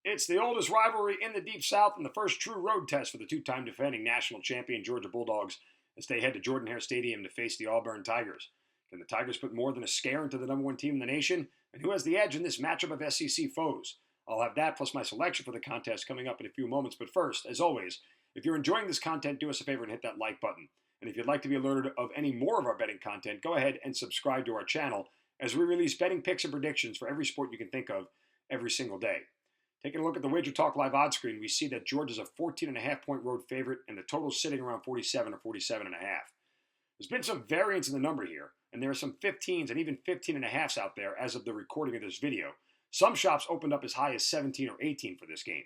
It's the oldest rivalry in the Deep South and the first true road test for the two-time defending national champion Georgia Bulldogs as they head to Jordan-Hare Stadium to face the Auburn Tigers. Can the Tigers put more than a scare into the number one team in the nation? And who has the edge in this matchup of SEC foes? I'll have that plus my selection for the contest coming up in a few moments. But first, as always, if you're enjoying this content, do us a favor and hit that like button. And if you'd like to be alerted of any more of our betting content, go ahead and subscribe to our channel as we release betting picks and predictions for every sport you can think of every single day. Taking a look at the Wager Talk Live odds screen, we see that Georgia's a 14.5-point road favorite, and the total's sitting around 47 or 47.5. There's been some variance in the number here, and there are some 15s and even 15.5s out there as of the recording of this video. Some shops opened up as high as 17 or 18 for this game.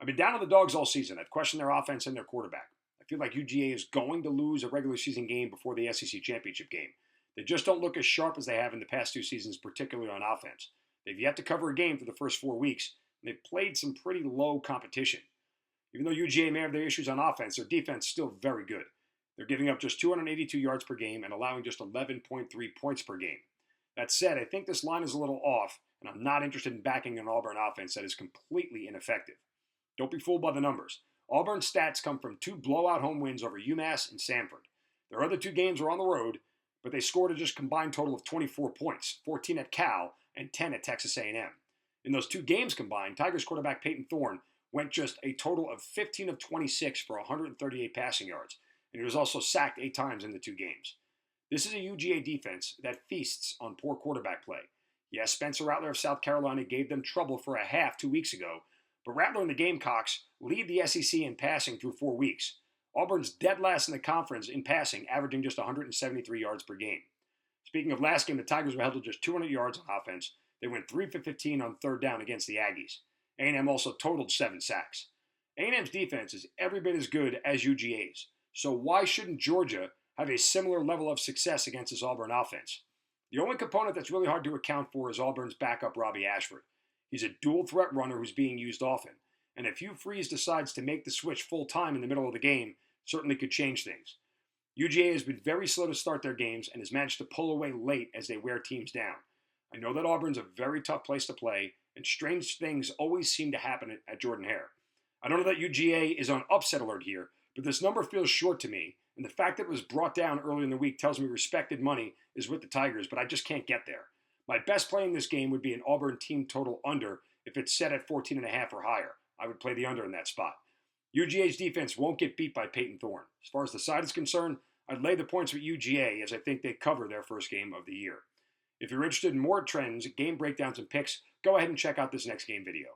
I've been down on the Dogs all season. I've questioned their offense and their quarterback. I feel like UGA is going to lose a regular season game before the SEC championship game. They just don't look as sharp as they have in the past two seasons, particularly on offense. They've yet to cover a game for the first 4 weeks. They've played some pretty low competition. Even though UGA may have their issues on offense, their defense is still very good. They're giving up just 282 yards per game and allowing just 11.3 points per game. That said, I think this line is a little off, and I'm not interested in backing an Auburn offense that is completely ineffective. Don't be fooled by the numbers. Auburn's stats come from 2 blowout home wins over UMass and Samford. Their other 2 games were on the road, but they scored a just combined total of 24 points, 14 at Cal and 10 at Texas A&M. In those 2 games combined, Tigers quarterback Peyton Thorne went just a total of 15 of 26 for 138 passing yards, and he was also sacked 8 times in the 2 games. This is a UGA defense that feasts on poor quarterback play. Yes, Spencer Rattler of South Carolina gave them trouble for a half 2 weeks ago, but Rattler and the Gamecocks lead the SEC in passing through 4 weeks. Auburn's dead last in the conference in passing, averaging just 173 yards per game. Speaking of last game, the Tigers were held to just 200 yards on offense. They went 3 for 15 on third down against the Aggies. A&M also totaled 7 sacks. A&M's defense is every bit as good as UGA's, so why shouldn't Georgia have a similar level of success against this Auburn offense? The only component that's really hard to account for is Auburn's backup Robbie Ashford. He's a dual-threat runner who's being used often, and if Hugh Freeze decides to make the switch full-time in the middle of the game, certainly could change things. UGA has been very slow to start their games and has managed to pull away late as they wear teams down. I know that Auburn's a very tough place to play, and strange things always seem to happen at Jordan-Hare. I don't know that UGA is on upset alert here, but this number feels short to me, and the fact that it was brought down early in the week tells me respected money is with the Tigers, but I just can't get there. My best play in this game would be an Auburn team total under if it's set at 14.5 or higher. I would play the under in that spot. UGA's defense won't get beat by Peyton Thorne. As far as the side is concerned, I'd lay the points with UGA as I think they cover their first game of the year. If you're interested in more trends, game breakdowns, and picks, go ahead and check out this next game video.